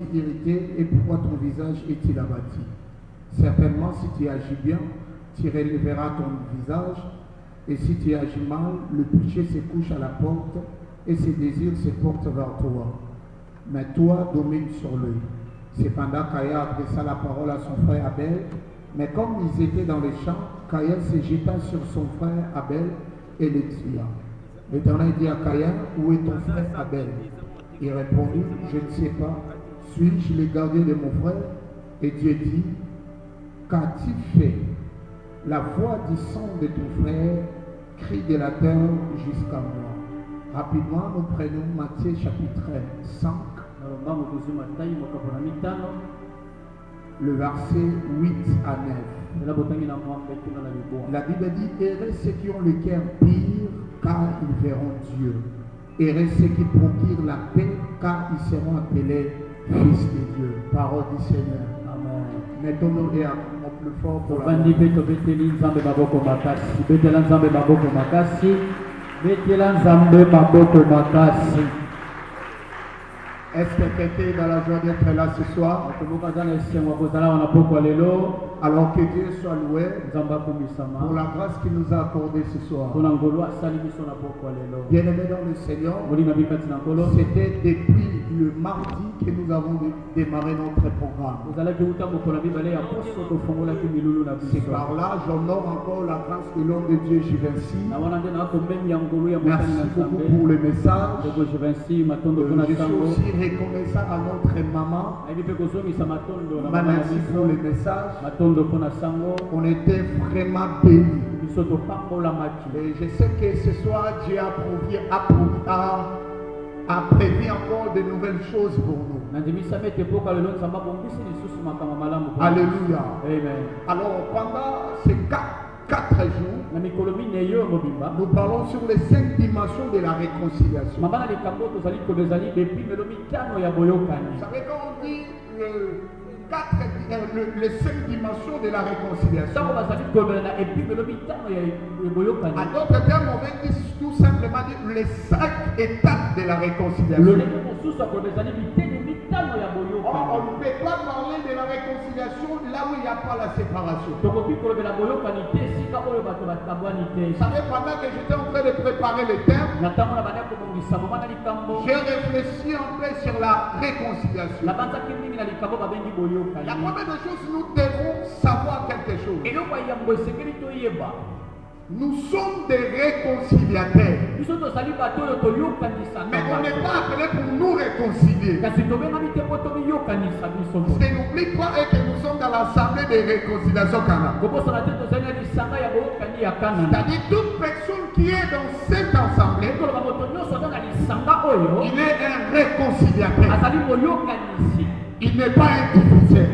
irrité et pourquoi ton visage est-il abattu? Certainement, si tu agis bien, tu relèveras ton visage, et si tu agis mal, le péché se couche à la porte et ses désirs se portent vers toi. Mais toi, domine sur lui. Cependant, Caïn adressa la parole à son frère Abel, mais comme ils étaient dans les champs, Caïn se jeta sur son frère Abel et le tua. L'Éternel dit à Caïn, où est ton frère Abel? Il répondit, je ne sais pas. Suis-je le gardien de mon frère? Et Dieu dit, qu'as-tu fait? La voix du sang de ton frère crie de la terre jusqu'à moi. Rapidement, nous prenons Matthieu chapitre 5, le verset 8 à 9. La Bible dit, heureux ceux qui ont le cœur pur, car ils verront Dieu. Heureux ceux qui procurent la paix, car ils seront appelés fils de Dieu. Parole du Seigneur. Amen. Mettons-nous et mon plus fort pour la Est-ce que quelqu'un est dans la joie d'être là ce soir? Alors que Dieu soit loué pour la grâce qu'il nous a accordée ce soir. Bien-aimés dans le Seigneur, c'était depuis le mardi que nous avons démarré notre programme. C'est par là, j'honore encore la grâce de l'homme de Dieu Givenchy. Merci beaucoup pour le message. Je suis aussi reconnaissant à notre maman. Merci pour le message. On était vraiment bénis. Et je sais que ce soir, Dieu a prévu encore de nouvelles choses pour nous. Alléluia. Amen. Alors, pendant ces 4 jours, nous parlons sur les 5 dimensions de la réconciliation. Vous savez, quand on dit les 5 dimensions de la réconciliation, en d'autres termes, on va dire tout simplement les 5 étapes de la réconciliation. On ne peut pas parler de la réconciliation là où il n'y a pas la séparation. Vous savez, pendant que j'étais en train de préparer le thème, j'ai réfléchi un peu sur la réconciliation. La première des choses, nous devons savoir quelque chose. Nous sommes des réconciliateurs. Mais on n'est pas appelé pour nous réconcilier. Ce que n'oublie pas est que nous sommes dans l'assemblée de réconciliation Cana. C'est-à-dire toute personne qui est dans cette assemblée, il est un réconciliateur. Il n'est pas un diviseur.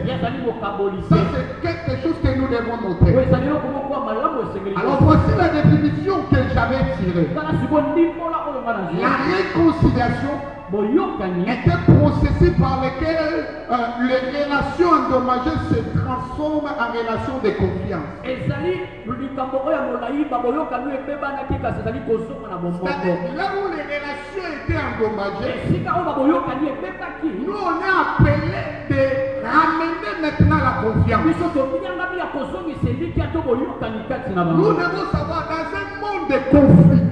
Ça, c'est quelque chose que nous devons noter. Alors voici la définition que j'avais tirée. La réconciliation est un processus par lequel les relations endommagées se transforment en relations de confiance. Là où les relations étaient endommagées, nous on est appelé de ramener maintenant la confiance. Nous devons savoir dans un monde de conflit,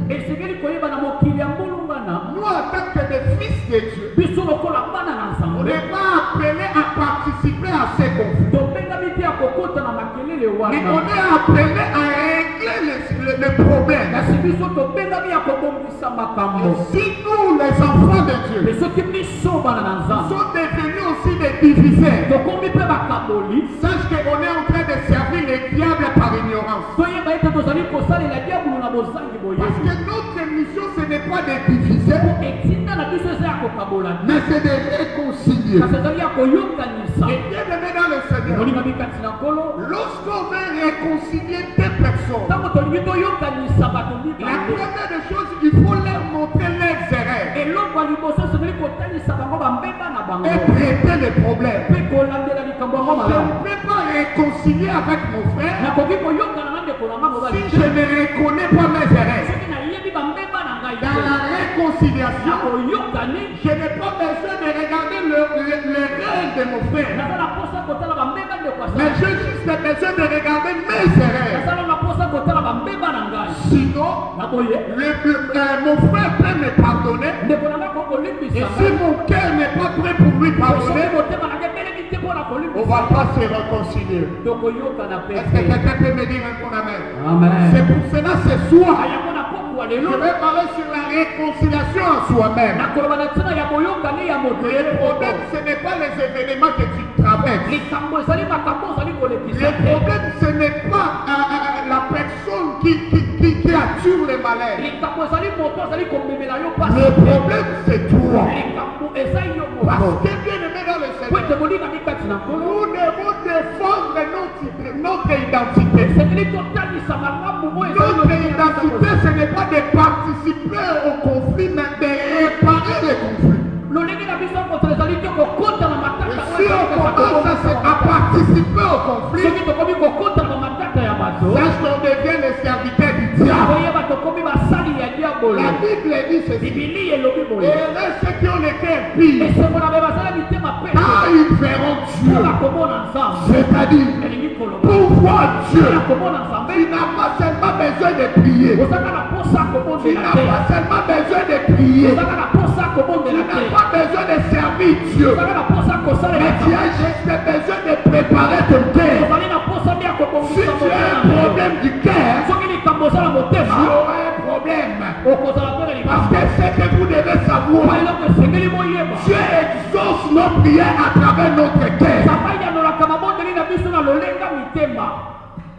nous en tant que des fils de Dieu, on n'est pas appelé à participer à ces conflits. Mais on est appelé à régler les problèmes. Et si nous, les enfants de Dieu, sommes devenus aussi des diviseurs, sache qu'on est en train de servir les diables par ignorance. Parce que notre mission, ce n'est pas de diviser, mais c'est de réconcilier. Et bien aimé dans le Seigneur, lorsqu'on veut réconcilier deux personnes, la première des choses, il faut leur montrer leurs erreurs et traiter les problèmes. Je ne peux pas réconcilier avec mon frère si je ne reconnais pas mes erreurs. Dans la réconciliation, réconciliation, je n'ai pas besoin de regarder le rêve de mon frère. Mais j'ai juste besoin de regarder mes erreurs. Sinon, mon frère peut me pardonner. Et si mon cœur n'est pas prêt pour lui pardonner, on ne va pas se réconcilier. Est-ce que quelqu'un peut me dire un bon amen? Amen. C'est pour cela ce soir, je vais parler sur la réconciliation en soi-même. Le problème, ce n'est pas les événements que tu traverses. Le problème, ce n'est pas la personne qui attire le malheur. Le problème, c'est toi. Parce que bien aimé dans le Seigneur, nous devons défendre notre identité. Notre identité, ce n'est pas de participer au conflit, mais de réparer les conflits. Si on commence à participer au conflit, sache qu'on devient les serviteurs du diable. La Bible dit ceci. Et ceux qui ont le cœur pire, quand ils verront Dieu, c'est-à-dire pour voir Dieu, tu n'as pas seulement besoin de prier. Tu n'as pas seulement besoin de prier. Tu n'as pas besoin de servir Dieu. Mais tu as juste besoin de préparer ton cœur. Si tu as un problème du cœur, tu auras un problème. Parce que ce que vous devez savoir, Dieu exauce nos prières à travers notre cœur.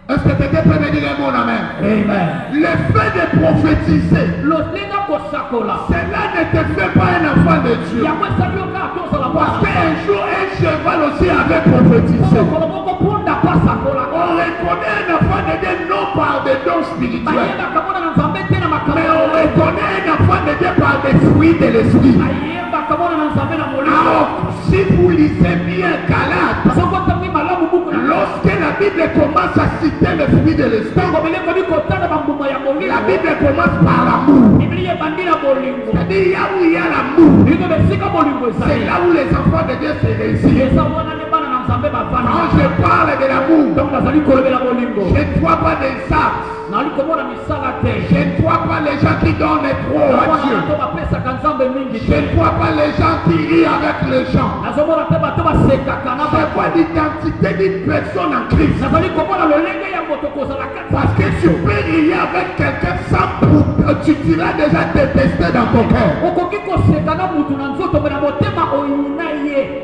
Est-ce que quelqu'un peut me dire mon amen? Amen. Le fait de prophétiser, cela ne te fait pas un enfant de Dieu. Parce qu'un jour, un cheval aussi avait prophétisé. On reconnaît un enfant de Dieu non par des dons spirituels, mais on reconnaît un enfant de Dieu par des fruits de l'esprit. Alors, si vous lisez bien Galates, lorsque la Bible commence à citer le fruit de l'esprit, la Bible commence par l'amour. C'est-à-dire, là où il y a l'amour, c'est là où les enfants de Dieu se réussissent. Quand je parle de l'amour, je ne vois pas des actes. Je ne vois pas les gens qui donnent les trop à Dieu. Je ne vois pas les gens qui rient avec les gens. Je vois l'identité d'une personne en Christ. Parce que tu peux rire avec quelqu'un sans pour tu diras déjà détesté dans ton cœur.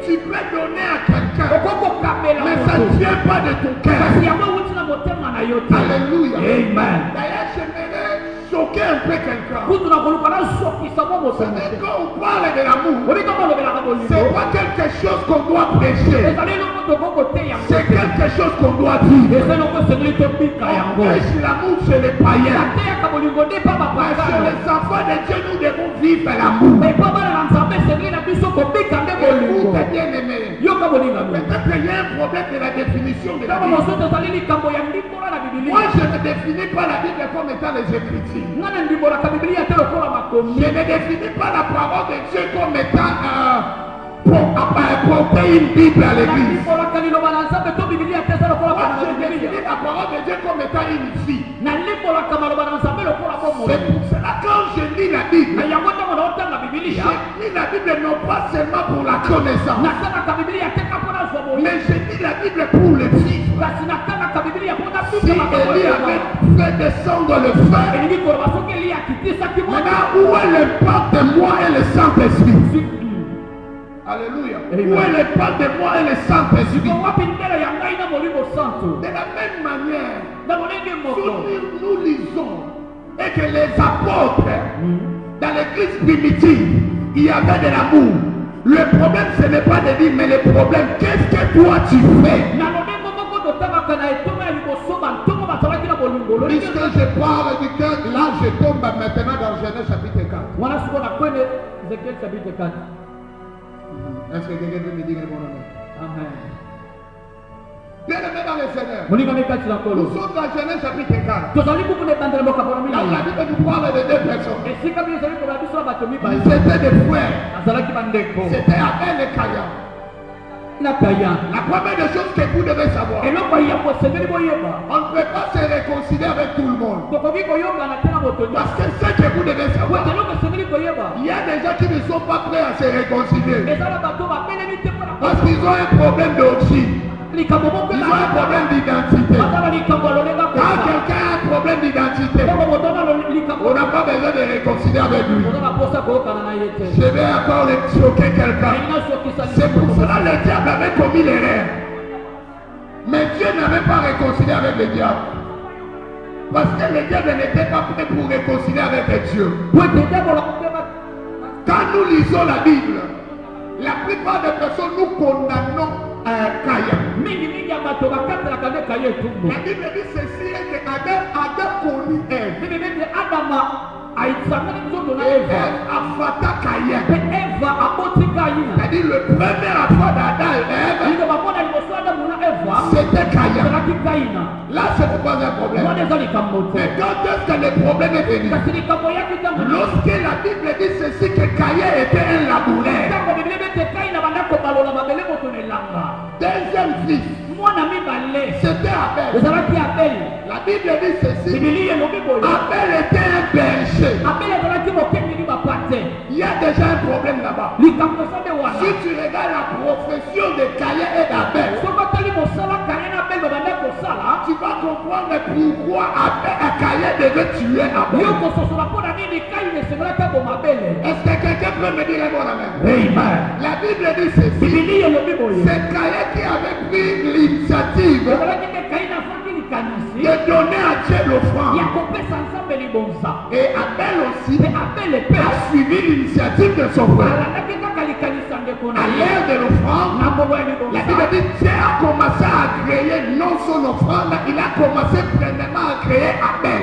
Tu peux donner à quelqu'un, mais ça ne vient pas de ton cœur. Alléluia. Amen. D'ailleurs, j'aimerais choquer un peu quelqu'un. Quand on parle de l'amour, c'est pas quelque chose qu'on doit prêcher. C'est quelque chose qu'on doit vivre. On prêche l'amour chez les païens. Mais chez les enfants de Dieu, nous devons vivre l'amour. Écoute bien aimé. Peut-être qu'il y a un problème de la définition de la Bible. Moi, je ne définis pas la Bible comme étant les Écritures. Je ne définis pas la parole de Dieu comme étant porter une Bible à l'église. Moi, je définis la parole de Dieu comme étant une fille. C'est pour cela quand je lis la Bible, je lis la Bible non pas seulement pour la connaissance, mais je lis la Bible pour le vivre. Si Élie avait fait descendre le feu, maintenant où est l'impact de moi et le Saint-Esprit? Alléluia. Où est l'impact de moi et le Saint-Esprit? De la même manière, nous lisons et que les apôtres, dans l'église primitive, il y avait de l'amour. Le problème, ce n'est pas de dire, mais le problème, qu'est-ce que toi tu fais? Puisque je parle du cœur, là je tombe maintenant dans Genèse chapitre 4. Est-ce que quelqu'un peut me dire mon nom? Amen. Bien aimé dans le Seigneur. Nous Nous sommes dans Genèse chapitre 4. Là où la Bible nous parle de deux personnes. Ils étaient des frères. C'était Abel et Caïn. La première des choses que vous devez savoir, on ne peut pas se réconcilier avec tout le monde. Parce que ce que vous devez savoir, il y a des gens qui ne sont pas prêts à se réconcilier. Parce qu'ils ont un problème d'origine. Ils ont un problème d'identité. Quand quelqu'un a un problème d'identité, on n'a pas besoin de réconcilier avec lui. Je vais encore choquer quelqu'un. C'est pour cela que le diable avait commis l'erreur. Mais Dieu n'avait pas réconcilié avec le diable. Parce que le diable n'était pas prêt pour réconcilier avec Dieu. Quand nous lisons la Bible, la plupart des personnes nous condamnons Caïn. La Bible dit ceci et que Adam connut Ève. Ève affata Caïn. C'est-à-dire le premier affaire d'Adam et Ève, c'était Caïn. Là, c'est pas un problème. Mais quand est-ce que le problème est venu? Lorsque la Bible dit ceci que Caïn était un laboureur. Deuxième fils, c'était Abel. La Bible dit ceci. Abel était un berger. Il y a déjà un problème là-bas. Si tu regardes la profession de Caïn et d'Abel, tu vas comprendre pourquoi Caïn devait tuer Abel. Est-ce que quelqu'un peut me dire un bon amen? Amen. La Bible dit ceci. C'est Caïn qui avait pris l'initiative de donner à Dieu l'offrande. Et Abel aussi a suivi l'initiative de son frère. À l'ère de l'offrande, la Bible dit Dieu a commencé à créer non son offrande, il a commencé premièrement à créer Abel.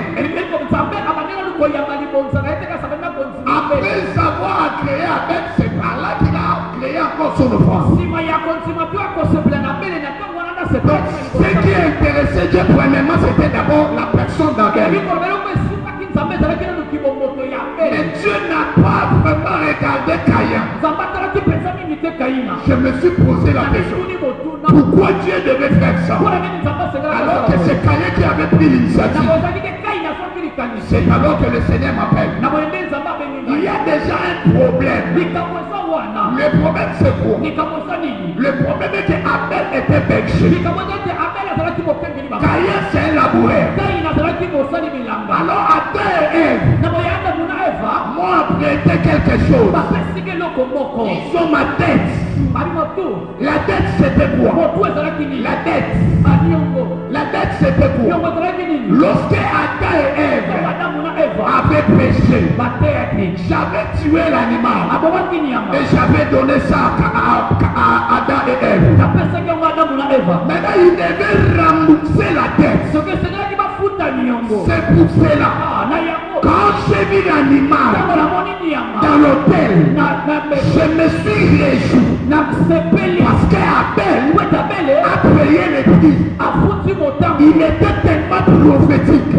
Après avoir créé Abel, c'est par là qu'il a créé encore son offrande. Donc, ce qui intéressait Dieu premièrement, c'était d'abord la personne d'Abel. Mais Dieu n'a pas vraiment regardé Caïn. Je me suis posé la question. Pourquoi Dieu devait faire ça? Alors que c'est Caïn qui avait pris l'initiative. C'est alors que le Seigneur m'appelle. Il y a déjà un problème. Le problème c'est quoi? Le problème est qu'Abel était berger. Caïn c'est un laboureur. Alors Adam et Ève m'ont apprêté quelque chose. Ils ont ma tête. La dette c'était quoi? La dette c'était quoi? Lorsque Adam et Ève avaient péché, j'avais tué l'animal et j'avais donné ça à Adam et Ève. Maintenant il devait rembourser la dette. C'est pour cela, quand j'ai vu l'animal dans l'hôtel, je me suis réjoui parce qu'Abel a payé le prix. Il était tellement prophétique.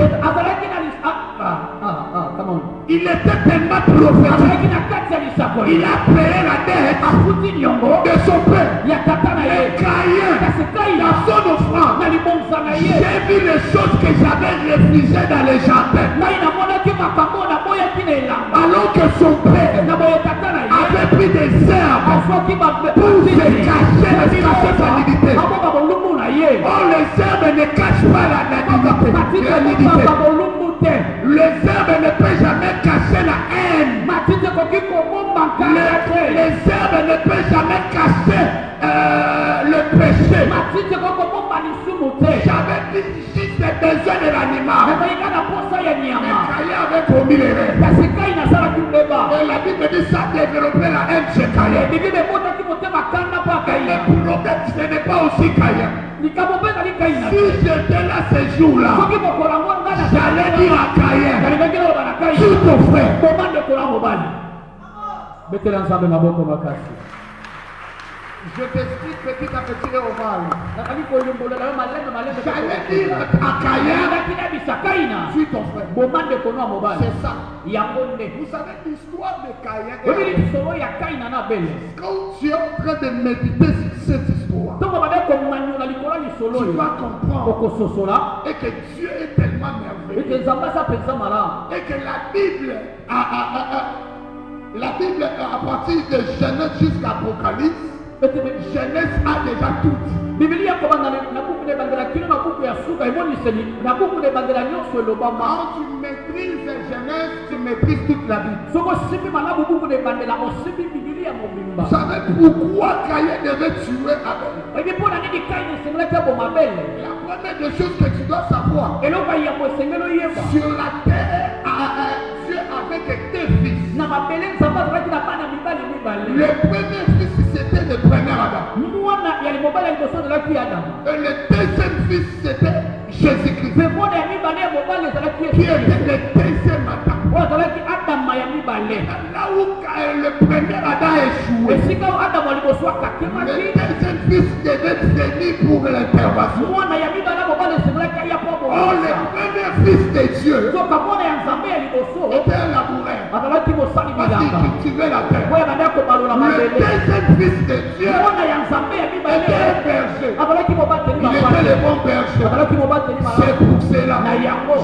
Il était tellement prophétique. Il a payé la dette de son père. Et Caïn, dans son offrande, j'ai vu les choses que j'avais refusées dans les jardins. Alors que son père avait pris des herbes pour se cacher sa nudité. Oh, les herbes ne cachent pas la nudité. Les herbes ne peuvent jamais cacher la haine. Les herbes ne peuvent jamais cacher le péché. J'avais dit ici c'est besoin de l'animal. Mais Caïn avait commis l'erreur. Et la Bible dit ça développait la haine chez Caïn. Et le problème ce n'est pas aussi Caïn. Si j'étais là ce jour-là, j'allais dire à Caïn, tout ton frère. Je t'explique petit à petit et ovale. J'allais dire à Caïn, suis ton frère. C'est ça. Vous savez l'histoire de Caïn. Quand tu es en train de méditer sur cette histoire, tu vas comprendre et que Dieu est tellement merveilleux et que la Bible à partir de Genèse jusqu'à Apocalypse, Genèse a déjà tout dit. Quand tu maîtrises Genèse, tu maîtrises toute la Bible. Vous savez pourquoi Caïn devait tuer Abel? La première des choses que tu dois savoir, sur la terre, Dieu avait deux fils. Le premier fils, c'était le premier Adam. Et le deuxième fils, c'était Jésus-Christ, qui était le deuxième Adam. Là où le premier Adam échoué, le deuxième fils devait venir pour l'intervention. Oh, le premier fils de Dieu était un laboureur parce qu'il cultivait la terre. Le deuxième fils de Dieu était un berger. Il était le bon berger. C'est pour cela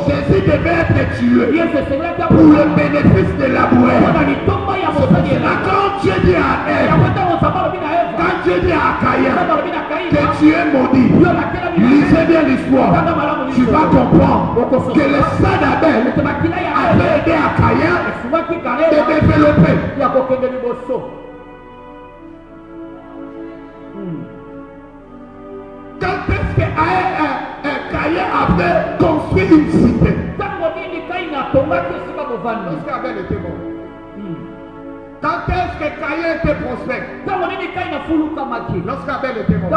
Jésus devait être tué pour le bénéfice des laboureurs. Quand Dieu dit à Ève, quand Dieu dit à Caïn que tu es maudit, lisez bien l'histoire, tu vas comprendre que le sang d'Abel avait aidé à Caïn de développer. Quand est-ce que Caïn avait construit une cité? Lorsque Abel était mort. Quand est-ce que Caïn était prospère? Lorsqu'Abel était mort.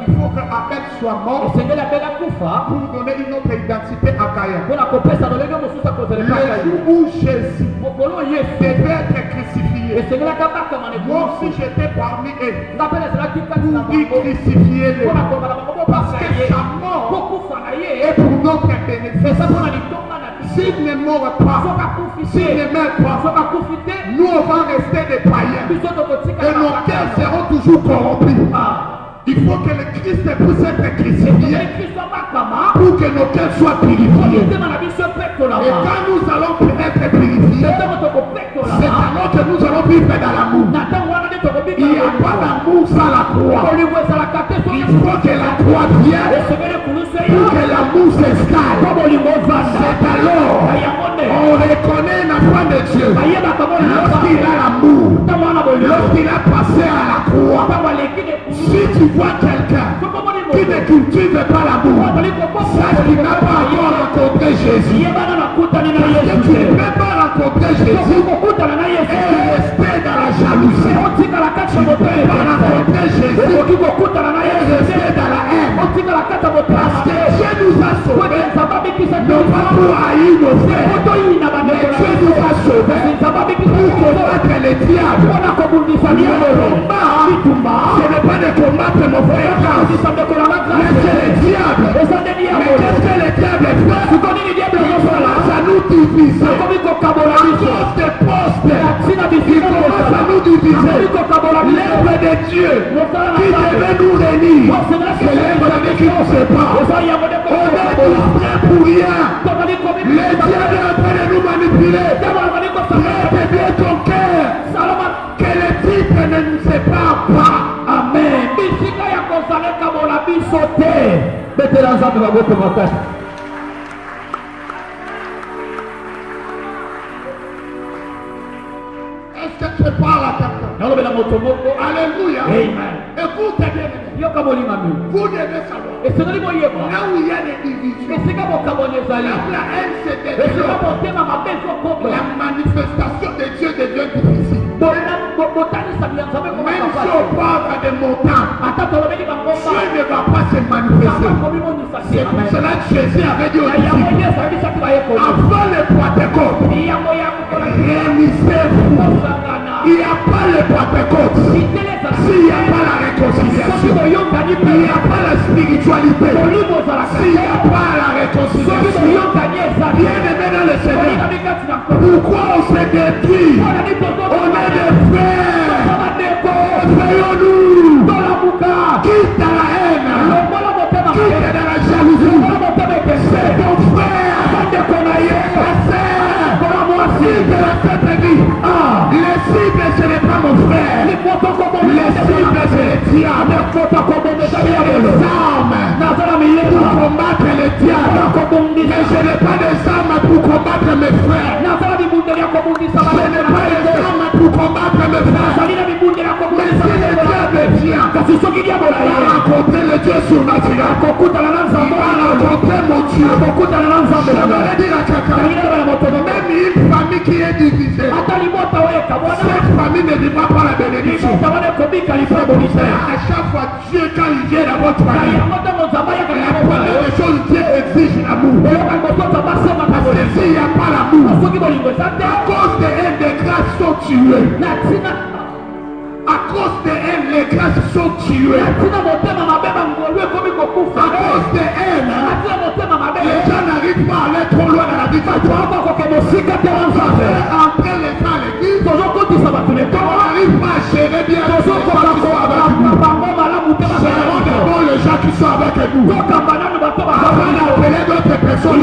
Il faut que Abel soit mort pour donner une autre identité à Caïn. Le jour où Jésus devait être crucifié, moi aussi j'étais parmi eux pour y crucifier les parce que sa mort est pour notre bénéfice. S'il ne meurt pas, s'il ne meurt pas, nous on va rester des païens et nos cœurs seront toujours corrompus. Il faut que le Christ puisse être crucifié pour que nos cœurs soient purifiés. Et quand nous allons être purifiés, c'est alors que nous allons vivre dans l'amour. Il n'y a pas d'amour sans la croix. Il faut que la croix vienne pour que l'amour s'installe. C'est alors on reconnaît l'enfant de Dieu lorsqu'il a l'amour, lorsqu'il a passé à la croix. Si tu vois quelqu'un qui ne cultive pas l'amour, sache qu'il n'a pas encore rencontré Jésus. Parce que tu ne peux pas rencontrer Jésus et rester dans la jalousie. Tu ne peux pas rencontrer Jésus et rester dans la haine. Parce que Dieu nous a sauvés, non pas pour haïr nos frères, mais Dieu nous a sauvés pour combattre les diables. Le combat, ce n'est pas de combattre mon frère, mais c'est le diable. Mais qu'est-ce que le diable fait? Ça nous divise. À cause des postes, il commence à nous diviser. L'œuvre de Dieu qui devait nous réunir, c'est l'œuvre de Dieu qui nous sépare. On est tous prêts pour rien. Le diable est en train de nous manipuler. Prête bien ton cœur. Que le titre ne nous sépare pas. Amen. Est-ce que tu parles à quelqu'un? Alléluia. Amen. Écoutez bien. Vous devez savoir. Là où il y a des divisions, la haine se développe. La manifestation de Dieu devient difficile. Même si on parle des montants, Dieu ne va pas se manifester. C'est pour cela que Jésus avait dit aux disciples, avant le Pentecôte, réunissez-vous. il n'y a pas le Pentecôte, s'il n'y a pas la réconciliation, il n'y a pas la spiritualité, s'il n'y a pas la réconciliation, bien-aimé dans le Seigneur, pourquoi on s'est détruit? On est des frères. Réveillons-nous. Quitte à la haine, quitte à la jalousie. C'est ton frère, ta sœur, cible de cette église. Les cibles, ce n'est pas mon frère. Les cibles, c'est les diables. Les armes pour combattre les diables. Mais je n'ai pas des armes pour combattre mes frères. Je n'ai pas des armes pour combattre mes frères. Mais si le diable vient, il va rencontrer le Dieu surnaturel. Il va rencontrer mon Dieu. J'aimerais dire à quelqu'un, même une famille qui est divisée, cette famille ne vivra pas la bénédiction. À chaque fois, Dieu, quand il vient dans votre famille, la première des choses, Dieu exige l'amour. Parce que s'il n'y a pas l'amour, à cause de haine, des grâces sont tuées. À cause de haine, les grâces sont tuées. À cause de haine, les gens n'arrivent pas à aller trop loin dans la vie. Entrer les gens à l'église, on n'arrive pas à gérer bien les gens qui sont avec nous. Gérons d'abord les gens qui sont avec nous. Avant d'appeler d'autres personnes,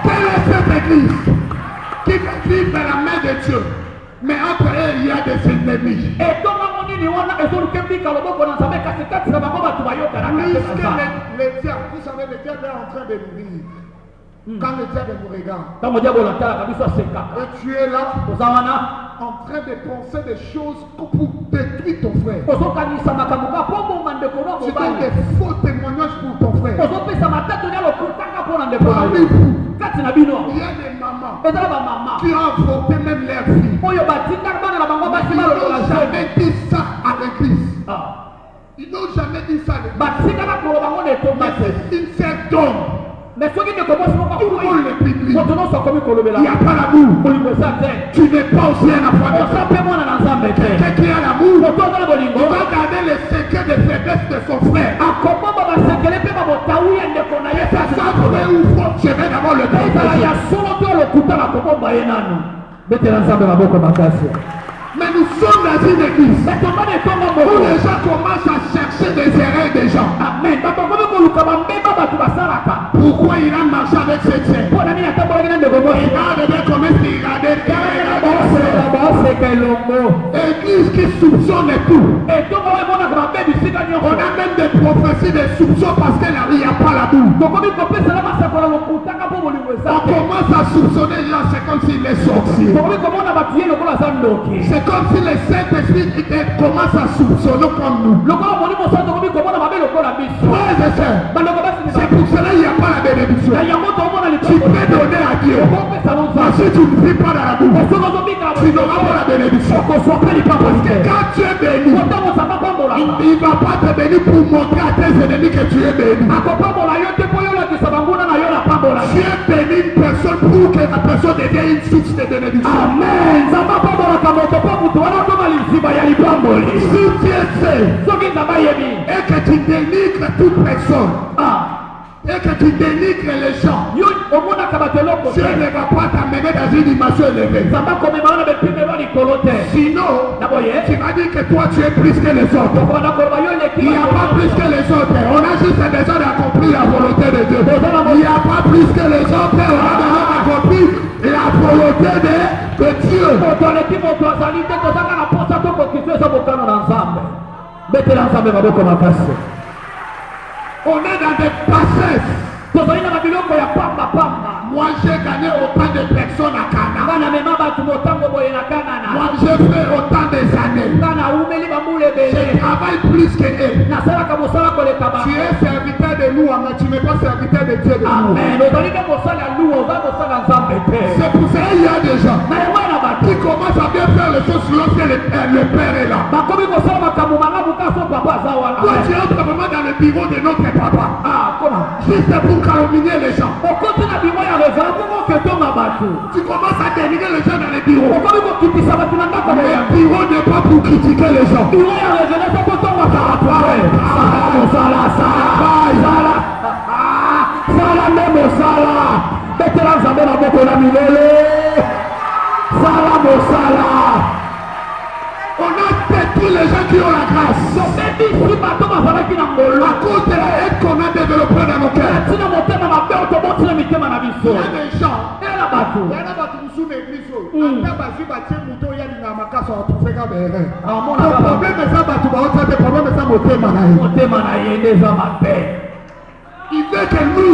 quelle est cette église qui vit dans la main de Dieu, mais entre eux il y a des ennemis? Les diables, vous savez, le diable est en train de nous vivre. Quand le diable nous regarde, et tu es là en train de penser des choses pour détruire ton frère. Tu donnes des faux témoignages pour ton frère. Parmi vous, il y a des mamans qui ont avorté même leur fille. Ils n'ont jamais dit ça à l'église. Ils n'ont jamais dit ça à l'église. C'est une seule donne. Mais ce qui ne commence pas tout le monde le publie. Il n'y a pas l'amour. Tu n'es pas aussi un enfant de Dieu. Quelqu'un qui a l'amour, il va garder le secret de faiblesse de son frère. C'est ça vrai ou faux, je vais d'abord le dire. Mais nous sommes dans une église où les gens commencent à chercher des erreurs des gens. Pourquoi il a marché avec cette scène? Il a devait commencer à regarder église qui soupçonne tout. On a même des prophéties de soupçons parce qu'il n'y a pas l'amour. On commence à soupçonner les gens, c'est comme s'il est sorcier. C'est comme si le Saint-Esprit commence à soupçonner comme nous. Frères et sœurs, c'est pour cela qu'il n'y a pas la bénédiction. Tu peux donner à Dieu. Mais si tu ne vis pas dans l'amour, tu n'auras pas la bénédiction. Parce que quand tu es béni, il ne va pas te bénir pour montrer à tes ennemis que tu es béni. Tu es béni une personne pour que la personne devienne une source de bénédiction. Amen. Si tu es fait et que tu dénigres toute personne, et que tu dénigres les gens, Dieu ne va pas t'amener dans une dimension élevée. Sinon, tu vas dire que toi tu es plus que les autres. Il n'y a pas plus que les autres. On a juste besoin d'accomplir la volonté de Dieu. Il n'y a pas plus que les autres. On a besoin d'accomplir la volonté de Dieu. On est dans des bassesses. Moi j'ai gagné autant de personnes à Cana. Moi j'ai fait autant des années. Je travaille plus que eux. Tu es serviteur de nous, mais tu n'es pas serviteur de Dieu de nous. C'est pour ça qu'il y a des gens qui commencent à bien faire les choses lorsque le Père est là. Toi tu entres vraiment dans le bureau de notre papa. Juste pour calomnier les gens. Tu commences à dénigrer les gens dans les bureaux. Le bureau n'est pas pour critiquer les gens. On a détruit les gens qui ont la grâce. À cause de la haine qu'on a développée dans nos cœurs. Il y a des gens. Il veut que lui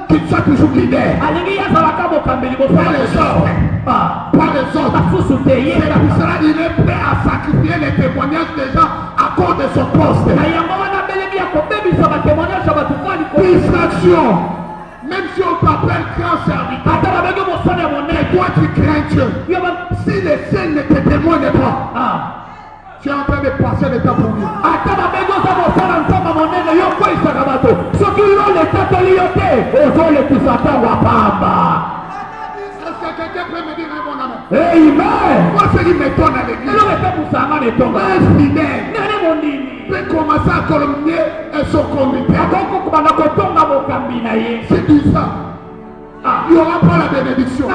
qu'il soit toujours leader. Pas les autres. C'est pour cela qu'il est prêt à sacrifier les témoignages des gens à cause de son poste. Distraction. Même si on t'appelle grand serviteur, mais toi tu crains Dieu. Si les ciels ne te témoignent pas, tu es en train de passer le temps pour lui. Est-ce que quelqu'un peut me dire un bon amen? Amen. Moi, ce qui m'étonne à l'église, peut commencer à calomnier et son comité. C'est du ça. Il n'y aura pas la bénédiction.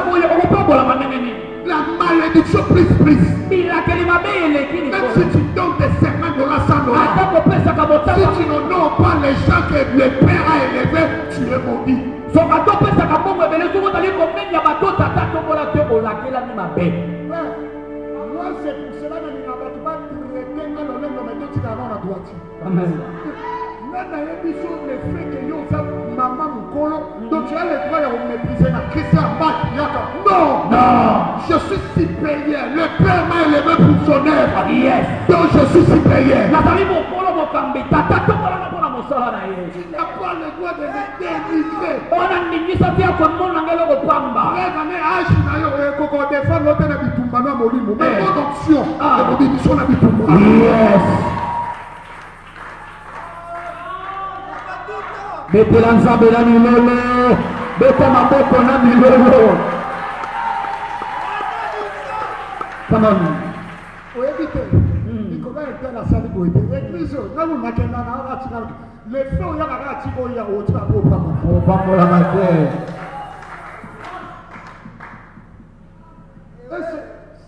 La malédiction plus. Même si tu donnes des serments de la sang, si tu n'honores pas les gens que le Père a élevés, tu es maudit. Moi, c'est pour cela que nous n'avons pas traité dans le même domaine de la droite. Amen. Même dans les choses, le fait que nous sommes maman Mukolo, donc tu as le droit de mépriser la Christian Marc. Non, je suis supérieur. Le Père m'a élevé pour son œuvre. Yes. Donc je suis supérieur. Tu n'as pas le droit de me dénigrer. Yes. Betela nzambe na milolo, beta maboko na milolo. Come on.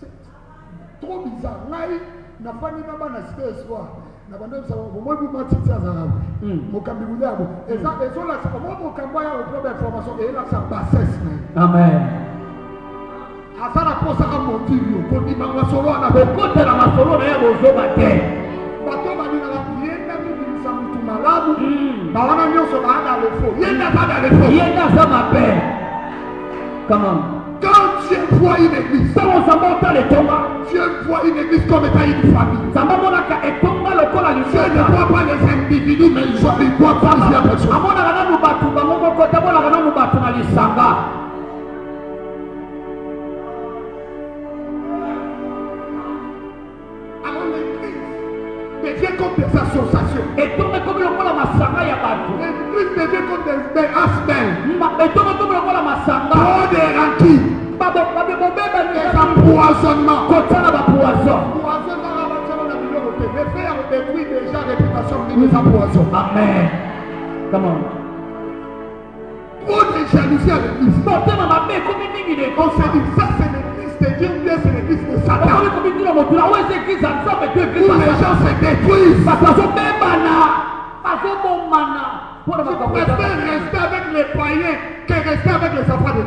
C'est trop bizarre. Na fani na bana space quoi. Na bana msaba moi vous matiti azarabu. Mokambi bulabo. Eza la moi mokamba ya problème information et là ça bassesse. Amen. Asala posa ka motivi ko di mangwa solo na kokota na masolo na yabo zoba te. Bato bani na yenda mimi msamutu malabu. Ba wana nyoso ba na le faux. Yenda ba na le faux. Yenda ça m'appelle. Come on. Quand Dieu voit une église, Dieu voit une église comme étant une famille. Dieu ne voit pas les individus, mais il voit plusieurs personnes. Alors l'église devient comme des associations. L'église devient comme des assemblées. Trop de rancune. Des empoisonnements. Les frères ont détruit déjà la réputation de des empoisons. Amen. Come on. Trop de jalousie à l'église. On se dit ça c'est l'église de Dieu ou bien c'est l'église de Satan. Où les gens se détruisent. Je préfère rester avec les païens que rester avec les enfants de Dieu.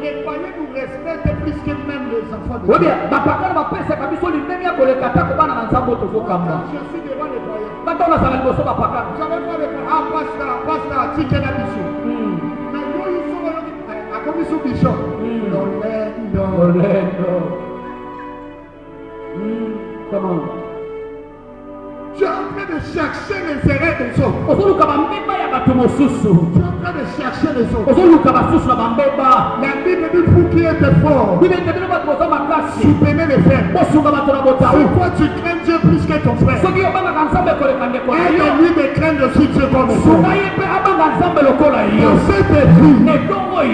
Les païens nous respectent plus que même les enfants de Dieu. Quand je suis devant les païens, j'avais pas les païens. Passe là, ticket la bichou. Mais nous, ils sont à comme ils sont bichons. Comment? Tu es en train de chercher les erreurs des autres. Tu es en train de chercher les autres. La Bible dit pour qui était fort. Soutenez les frères. Pourquoi tu crains Dieu plus que ton frère? Aide-lui de craindre aussi Dieu comme toi. Dans cette vie,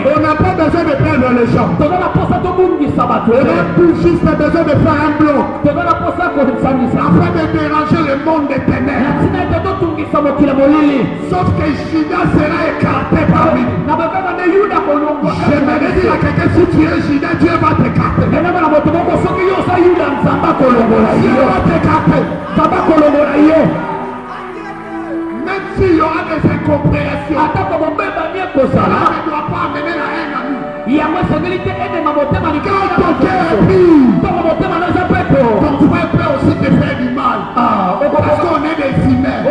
on n'a pas besoin de perdre les gens. On a tout juste besoin de faire un bloc afin de déranger le monde des ténèbres. Sauf que Judas sera écarté parmi nous. J'aimerais dire à quelqu'un, si tu es Judas, Dieu va t'écarter. Dieu va t'écarter. Même s'il y aura des incompréhensions, cela ne doit pas amener la haine à nous. Quand ton cœur est pur, ton frère peut aussi te faire du mal. Parce qu'on est des humains.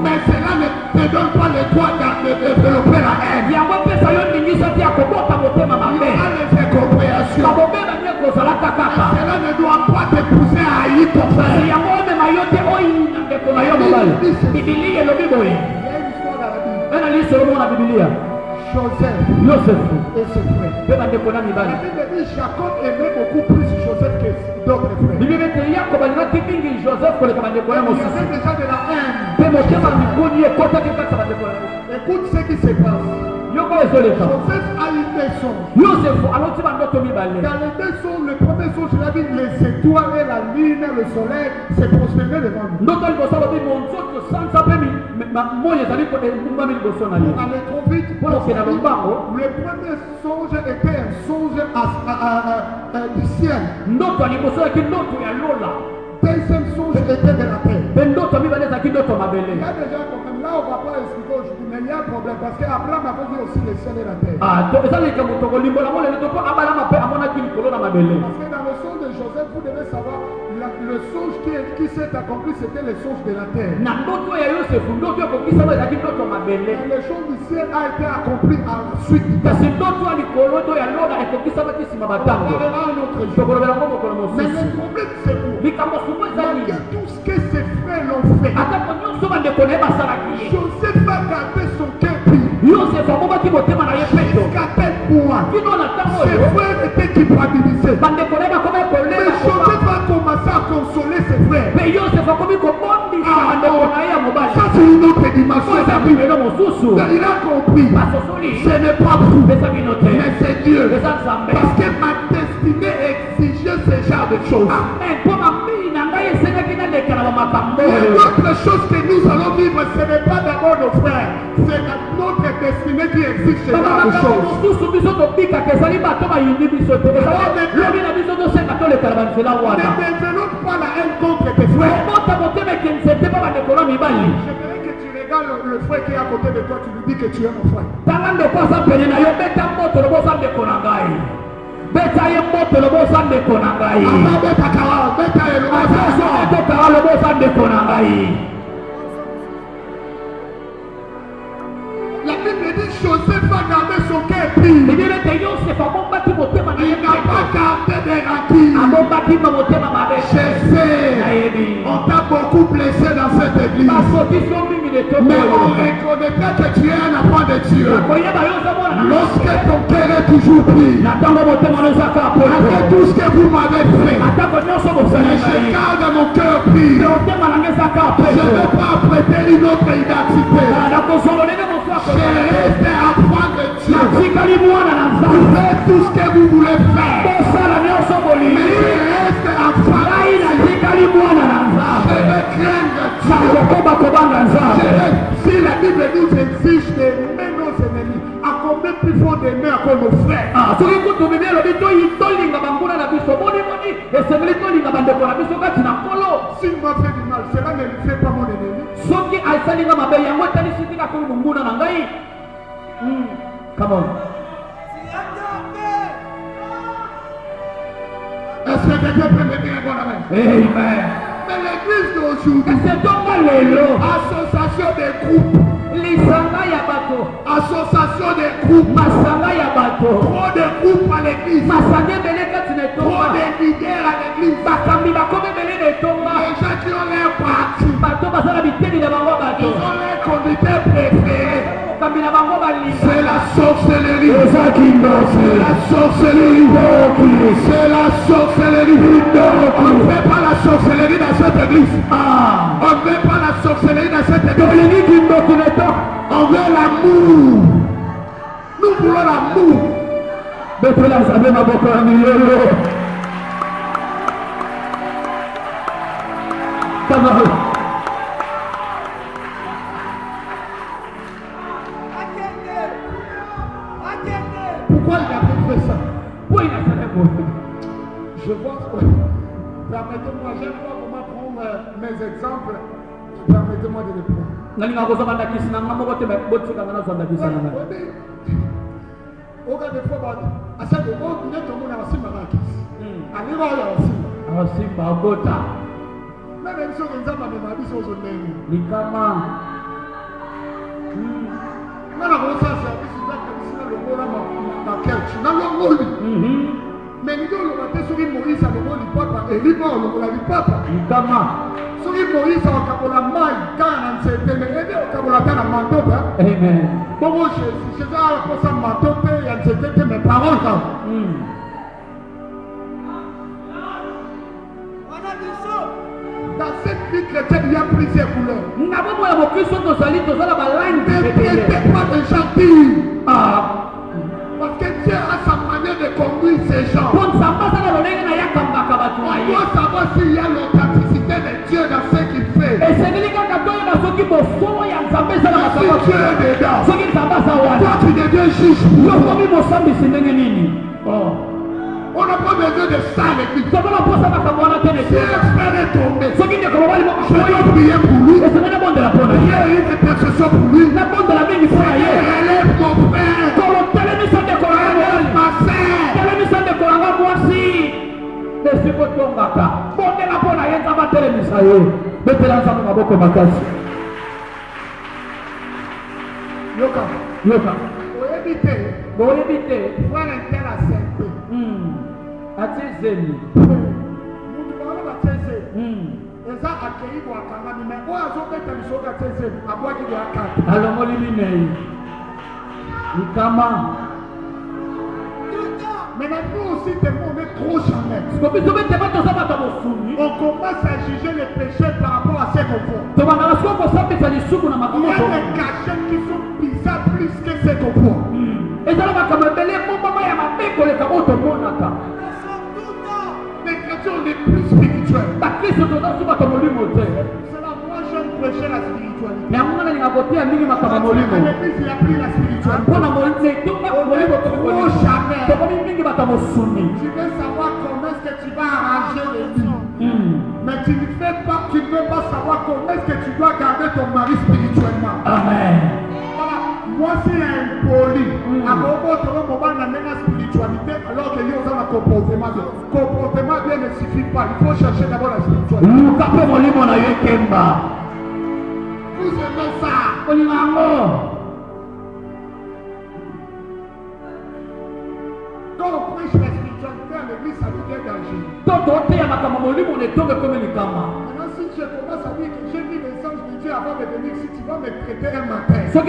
Mais cela ne te donne pas le droit de développer la haine. Il y aura des incompréhensions. Cela ne doit pas te pousser à haïr ton frère. Il y a une histoire dans la Bible. Joseph et ses frères. La Bible dit Jacob aimait beaucoup plus Joseph que d'autres frères. Il y avait déjà de la haine. Écoute ce qui se passe. Joseph a eu des songes. Dans les deux songes, le premier songe, il a dit les étoiles, la lune, le soleil se prosternaient devant nous. On allait trop vite. Le premier songe était un songe du ciel. Deuxième songe était de la terre. Il y a des gens quand même, là on ne va pas expliquer aujourd'hui, mais il y a un problème parce qu'Abraham avait dit aussi le ciel et la terre. Parce que dans le songe de Joseph, vous devez savoir, le songe qui s'est accompli, c'était le songe de la terre. Et le songe du ciel a été accompli ensuite. On parlera un autre jour. Mais le problème c'est vous. Malgré tout ce que ses frères l'ont fait, Joseph va garder son cœur pur. Jusqu'à tel point, ses frères étaient culpabilisés. Mais Joseph va commencer à consoler ses frères. Ça c'est une autre dimension. Il a compris. Ce n'est pas vous, mais c'est Dieu. Parce que ma destinée exigeait ce genre de choses. L'autre chose que nous allons vivre, ce n'est pas d'abord nos frères, c'est notre destinée qui existe ce genre de choses. Ne développe pas la haine contre tes frères. J'aimerais que tu regardes le frère qui est à côté de toi, tu lui dis que tu es mon frère. La Bible dit Joseph va garder son cœur pur. Il n'a pas gardé des rancures. Je sais, on t'a beaucoup blessé dans cette église. Mais on reconnaîtra que tu es un enfant de Dieu. Lorsque ton cœur est toujours pur. Après tout ce que vous m'avez fait, je garde mon cœur pur. Je ne vais pas prêter une autre identité. Je reste enfant de Dieu. Vous faites tout ce que vous voulez faire. Mais je reste enfant de Dieu. Je vais craindre Dieu. Si la Bible nous exige d'aimer nos ennemis, à combien plus faut d'aimer encore nos frères? S'il m'a fait du mal, cela ne lui fait pas mon ennemi. Come on. Est-ce que quelqu'un peut me dire un bon amen? Amen. Mais l'église d'aujourd'hui, association des groupes, association des groupes, trop de groupes à l'église, trop de leaders à l'église, les gens qui ont leur parti, ils ont leur conducteur préféré. C'est la sorcellerie. C'est la sorcellerie. C'est la sorcellerie. On ne fait pas la sorcellerie dans cette église. On ne fait pas la sorcellerie dans cette église. nzambe maboko na milolo. Pourquoi il a fait ça? Pourquoi il a fait ça? Je vois. Permettez-moi, j'aime pas comment prendre mes exemples. Permettez-moi de les prendre. Oga des fois, à cette époque, il y a tout le monde à Simarakis. Allez voir là aussi. Même si on a ma vie sur son nez. Likama. On a un service, le mot là, ma quelche. Dans le rôle. Mais nous devons sur Moïse à le rôle du papa. Et lui, on l'a dit papa. Likama. Sur Moïse, on a la maille, quand on s'est aimé, on a la manteau. Amen. Bon, je vais à la poste manteau, et c'était mes parents. Dans cette vie chrétienne, il y a plusieurs couleurs. Ne prêtez pas de gentil. Parce que Dieu a sa manière de conduire ces gens. On doit savoir s'il y a l'authenticité de Dieu dans ce qu'il fait. Et si Dieu est dedans, toi tu deviens juge. On n'a pas besoin de ça avec lui. Si l'expert est tombé, je dois prier pour lui. Prier une intercession pour lui. Relève mon frère. Relève ma sœur. Yoka. Pour éviter. Frère intel à simple. Atizeni. Eza accueilli pour akangami mais o azobeta bisoka tese abwaki ya kata. Alongoli minei. Likama. Maintenant nous aussi tellement on est trop charnel. On commence à juger les péchés par rapport à ce qu'on voit. Il y a des cachets qui sont bizarres plus que ce qu'on voit. Les chrétiens on est plus spirituels. C'est là moi j'aime prêcher la spiritualité. L'église il a pris la spiritualité. Trop charnel. Tu veux savoir comment est-ce que tu vas arranger les vies. Mais tu ne veux pas savoir comment est-ce que tu dois garder ton mari spirituellement. Amen. Voilà. Moi si il y a un poli, à la spiritualité, alors que nous avons un comportement bien. Comportement bien ne suffit pas. Il faut chercher d'abord la spiritualité. Vous aimez ça? Quand on prêche la spiritualité à l'église, ça devient dangereux. Maintenant, si je commence à dire que j'ai vu les anges de Dieu avant de venir, si tu vas me traiter un matin. Si je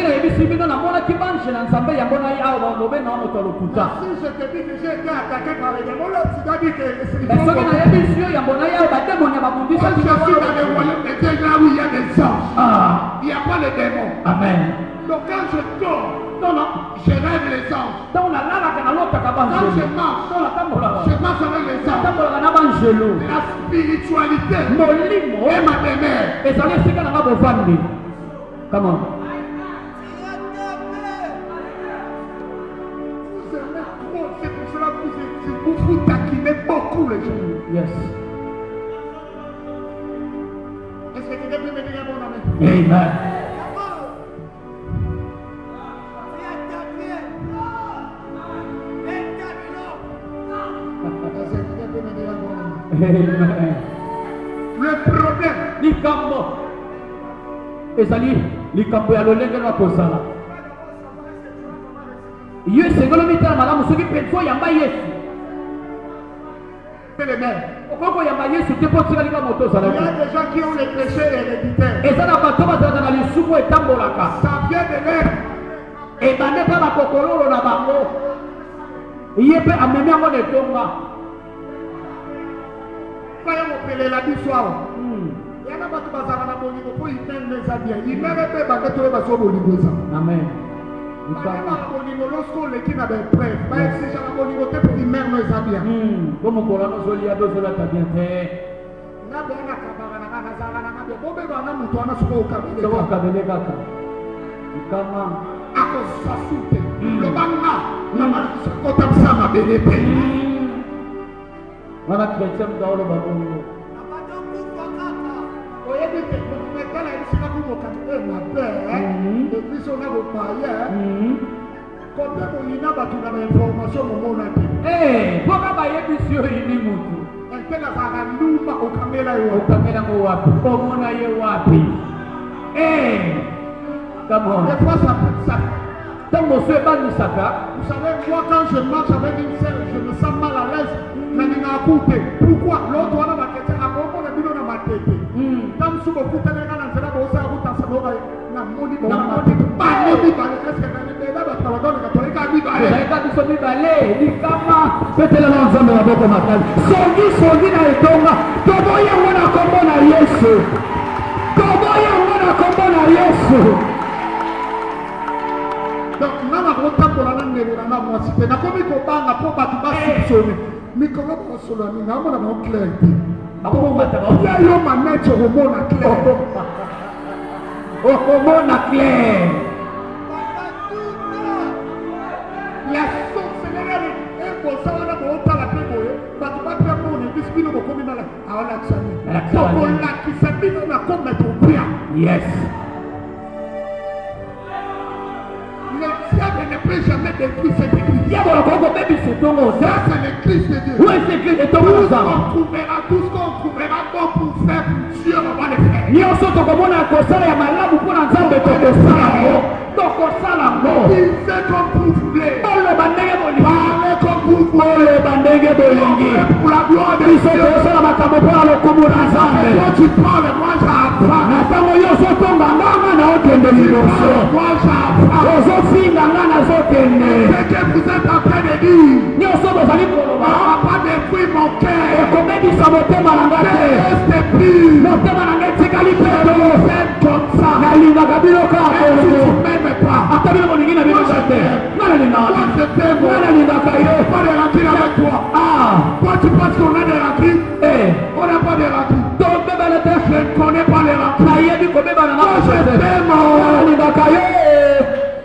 te dis que j'ai été attaqué par les démons, là, tu dois dire que c'est quand je suis dans les royaumes de Dieu, là où il y a des anges, il n'y a pas de démons. Amen. Donc quand je dors, je rêve les anges. Quand je marche avec les anges. La spiritualité est ma demeure. Come on. Vous aimez trop, c'est pour cela que vous taquinez beaucoup les gens. Yes. Est-ce que quelqu'un peut me dire un bon amen? Amen. Amen. Le problème, likambo ezali likambo ya lolenge na kozala yo esengeli mitala malamu soki mpenza oyamba yesu okokoyamba yesu te mpo tika lika moto ozala il y a des gens qui ont les péchés héréditaires. eza na bato bazalaka na lisumu etambolaka Ça vient de l'air. ebande mpe bakokololo na bango ye mpe amemi yango na etonga Kaya mopelela biso awa. Yana bato bazala na bolingo po imene eza bien. Imene mpe bango toyeba so bolingo eza. Amen. Lorsqu'on l'équipe n'a pas de preuve, c'est la communauté pour une mère nous a bien. Comme on a nos olias, deux sols à bien fait. Vous savez, moi quand je marche avec une sœur, je me sens mal à l'aise. Pourquoi? L'autre on a ma tête, à mon on a mis dans ma tête. Tant que vous avez donc, on a autant pour la langue de la moi, c'était la commune au bar, la pompe à tout bas, mais comment on se l'a mis, on a clair. Il y a eu ma maître au monde à clair. Au monde à clair. La sorcellerie est pour ça, on a autant la paix, mais tu vas faire mon discipline au commun à la Xavier. Donc, on l'a qui s'habille, on a comme mettre au prix. Yes. Le diable ne peut jamais détruire cette église. Ça, c'est le Christ de Dieu. Tout ce qu'on trouvera bon pour faire pour Dieu, on va le faire. Il fait comme vous voulez. Parlez comme vous voulez. Pour la gloire de Dieu. Quand tu parles, moi j'apprends. Moi j'apprends. Ce que vous êtes en train de dire, on va pas détruire mon cœur. Reste pur. Faites comme ça. Et tu ne m'aimes pas. Moi je t'aime. Pas de rancune avec toi. Toi tu penses qu'on a des rancunes? On n'a pas de rancunes. Je ne connais pas les rancunes. Moi je t'aime.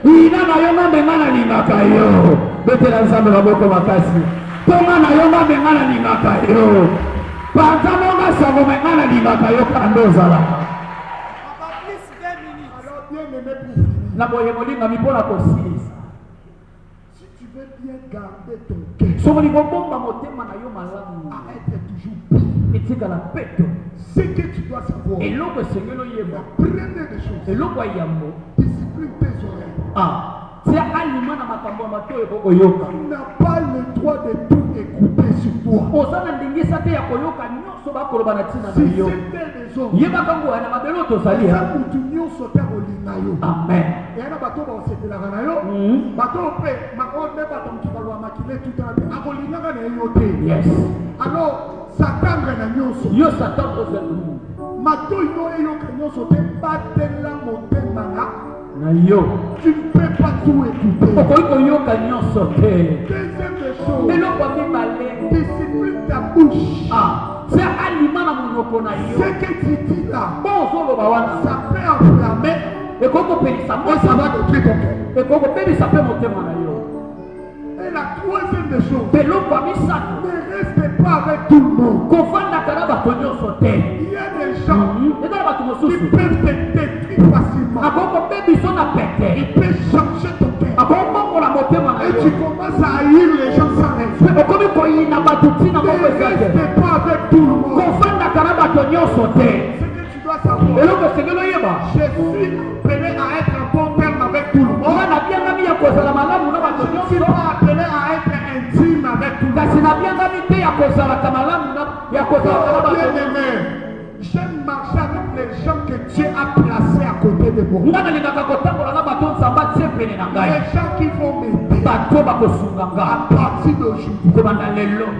Ina na yonga mengana lingaka yo. Betela nzambe maboko makasi. Tonga na yonga mengana lingaka yo. Panzano nga savo mengana lingaka yo kandozala. Alors bien aimé pour finir. Na boye molinga mipona kosilisa. Si tu veux bien garder ton cœur. Somoni bomba motema na yo malamu. Arrête toujours pire. Etika la peto. Ce que tu dois savoir. Et l'eau que Seigneur y est. Première des choses. Et l'eau quoi yambo. Discipline tes oreilles. C'est aliment dans ma cambo mato et boko yoka. Tu n'as pas le droit de tout écouter sur toi. Osana ndingi sate ya koyoka nyoso ba koloba na tina na yo. Yeba kango ana mabelo to sali ha. Mutu nyoso te olinga yo. Amen. Yana bato ba osetela kana yo. Bato pe ma onde bato mkibalwa makile tout à l'heure. Akolinga na yo te. Yes. Alors Satan na nyoso. Yo Satan ozelu. Mato yo yoka nyoso te batela motema na yo. Tu ne peux pas tout écouter. Deuxième des choses, discipline ta bouche. C'est aliment dans mon ce que tu dis là, ça peut enflammer. Et ça va détruire ton cœur. Et la troisième des choses, ne reste pas avec tout le monde. Il y a des gens qui peuvent te détruire facilement. Ils peuvent changer ton cœur. Et tu commences à haïr les gens sans raison. Ne reste pas avec tout le monde. Ce que tu dois savoir, je suis appelé à être un bon terme avec tout le monde. Je ne suis pas appelé à être intime avec tout le monde. J'aime marcher avec les gens que Dieu a placés à côté de moi. Les gens qui vont m'aider. À partir d'aujourd'hui,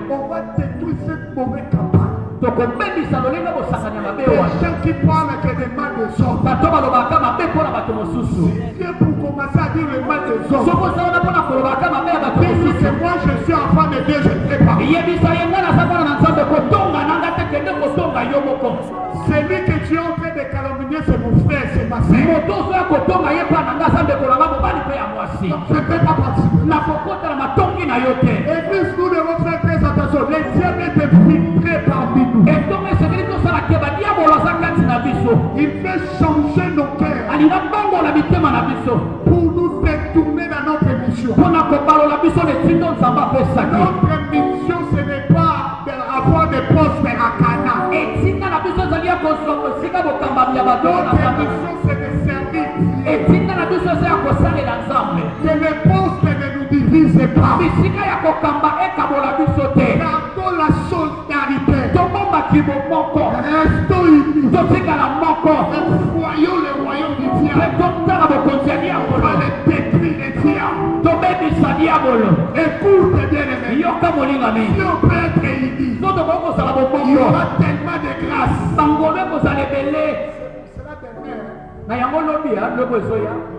on va détruire cette mauvaise campagne. Des gens qui parlent que des mal des autres. Dieu pour commencer à dire le mal des autres. Que moi je suis enfant de Dieu, je ne sais pas. Celui que tu es en train de calomnier, c'est mon frère, c'est ma soeur. Je ne peux pas participer. Église, nous devons faire très attention. Les diables est infiltré parmi nous. Il fait changer nos cœurs pour nous détourner dans notre mission. Notre mission, ce n'est pas avoir des postes à Cana. Notre mission, c'est de servir. Que les postes ne nous divisent pas. Gardons la solidarité. Restons unis. Voyons le royaume du diable. Pas les détruire les diables. Écoute bien aimé. Si on peut être unis, il y aura tellement de grâce.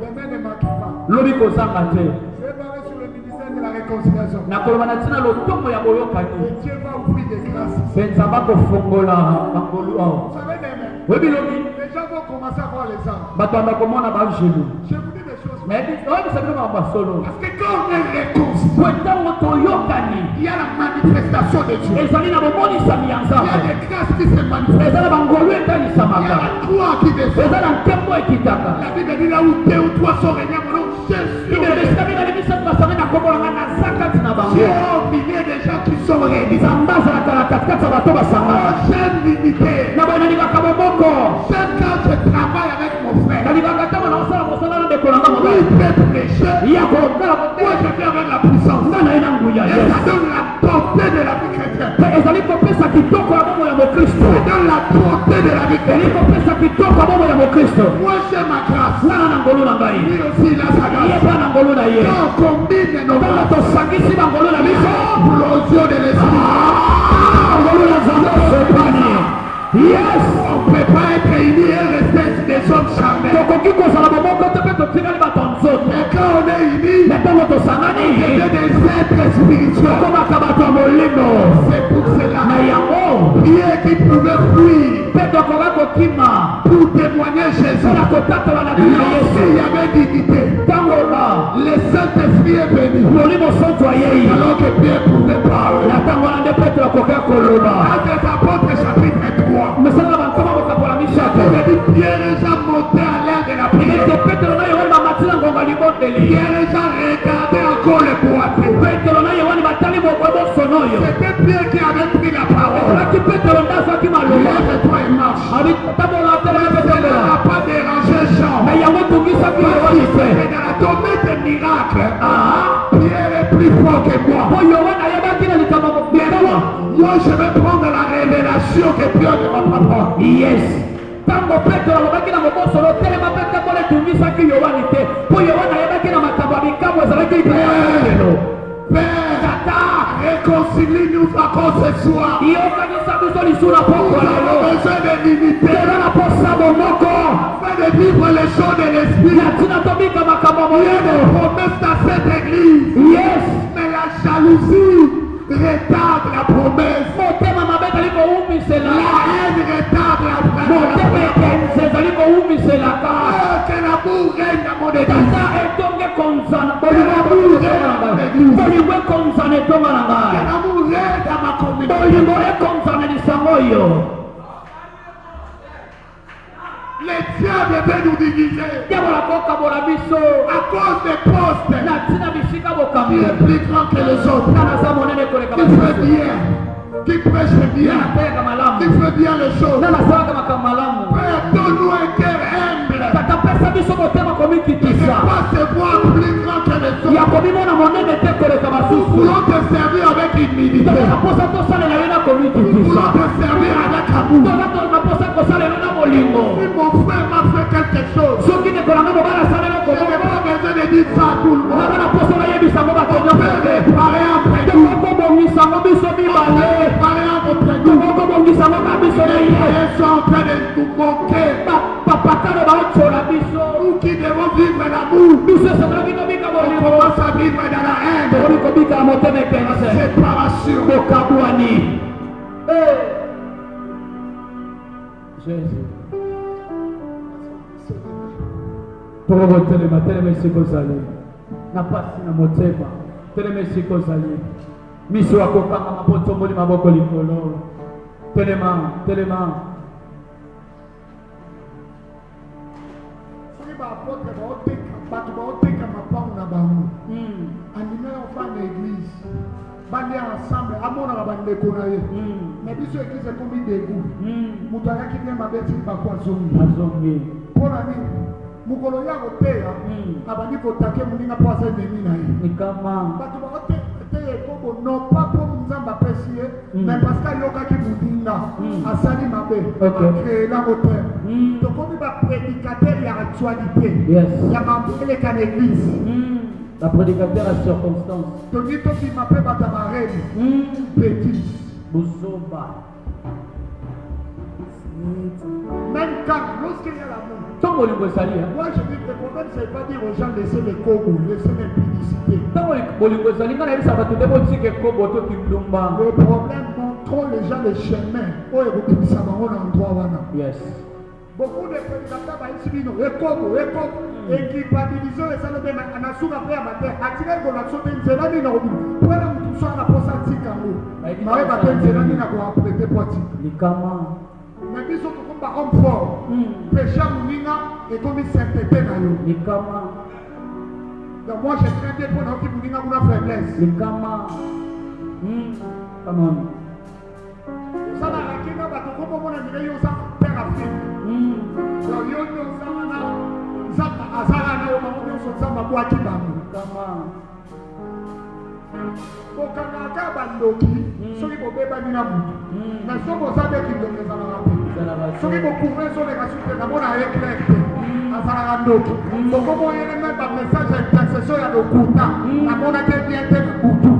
Demain ne manque pas. Je vais parler sur le ministère de la réconciliation. Et Dieu va ouvrir des grâces. Vous savez, les gens vont commencer à voir les anges. Je vous dis des choses. Parce que quand on est réconcilié, il y a la manifestation de Dieu. Il y a des grâces qui se manifestent. Il y a la croix qui descend. La Bible dit là où deux ou trois sont réunis, mon nom, Jésus. Il y a un millier de gens qui sont réunis. J'aime l'unité. J'aime quand je travaille avec mon frère. Lui, il peut prêcher. Moi, je viens avec la puissance. Et ça donne la portée de la vie chrétienne. Ça donne la portée de la vie chrétienne. Moi, j'ai ma grâce. Lui aussi, il a sa grâce. Quand on combine nos grâces, explosion de l'esprit. Yes, on ne peut pas être unis et rester des hommes charnels. Mais quand on est unis, on devient des êtres spirituels. C'est pour cela. Pierre qui pouvait fuir pour témoigner Jésus. Il y avait dignité. Le Saint-Esprit est venu. Alors que Pierre pouvait parler. Actes des Apôtres chapitre 3. Pierre est déjà monté à l'air de la prière. Pierre est déjà regardé encore le boîtier. C'était Pierre qui avait pris la parole. Lève-toi et marche. Ça n'a pas dérangé Jean. Mais dans la tournée des miracles, Pierre est plus fort que moi. Moi, je vais prendre la révélation que Dieu de ma papa. Yes. Tango Petro alobaki na moboso lo telema pete kole tumisaki Yohani te. Po Yohana yebaki na makambo bikambo ezalaki lelo. Père, tata, réconcilie-nous encore ce soir. Yokanisa biso lisula poko lelo. Besoin de l'unité. La posa bomoko. Afin de vivre les choses de l'esprit. Yatina tobika makambo moyeno. Promesse dans cette église. Yes. Mais la jalousie retarde la promesse. La haine retarde la promesse. Que l'amour règne dans mon église. Que l'amour règne dans ma communauté. Les diables veulent nous diviser à cause des postes qui est plus grand que les autres. Qui fait bien, qui prêche bien, qui fait bien les choses. Père, donne-nous un cœur humble. Qui ne pas se voir plus grand que les autres. Nous voulons te servir avec humilité. Nous voulons te servir avec amour. Si mon frère m'a fait quelque chose, je n'ai pas besoin de dire ça à tout le monde. On peut réparer après nous. On peut réparer après nous. Les moyens sont en train de nous moquer. Nous qui devons vivre l'amour, on commence à vivre dans la haine, la séparation. Jésus. Telema esika ozali na pasi na motema, telema esika ozali miso akokanga mabotomboli maboko likolo, telema soki baapotre bato baoteka mapangu na bango andime ofa na église balia ensemble amonaka bandeko na ye na biso église ekomi debu moto ayaki bien mabe tiki bako azongi mpona nini mokolo ya koteya abandi kotake moninga mpo aza enemi na ye bato baoteya ekobo non pas mpo nzambe apesi ye mais parce que ayokaki moninga asali mabe akreela motema tokomi baprédicateur ya actualité ya mambeleka na église. La prédicateur à circonstance. Tony Toki m'appelle Batamarène. Petit. Bouzomba. Même quand, lorsqu'il y a l'amour. Moi je dis que le problème, c'est pas dire aux gens laisser les cogos, laisser les publicités. Le problème, montrons les gens les chemins. Yes. Beaucoup de prédicateurs ici disent ekobo équipabiliser les salles de anasuka pe amateur atire ko la sote nzela ni na obi pour la mutu so na posa tikango mawe ba tenzela ni na ko apprêter poti likama mais biso ko komba homme fort péché muninga et comme sainteté na yo likama donc moi je crains bien pour na ki muninga kuna faiblesse likama come on ça la rakina ba to ko mona ni yo ça père Afrique donc yo no ça na zaka azara na yo mamono so zamba kwa kibango kama okanga bandoki soki bobeba nina mutu na soko zabe kindoki ezalaka te soki bocouvre ezoleka sute namona éclair te azalaka ndoki okomoyelema bamessage ya intercession ya lokuta namonaki bien te butu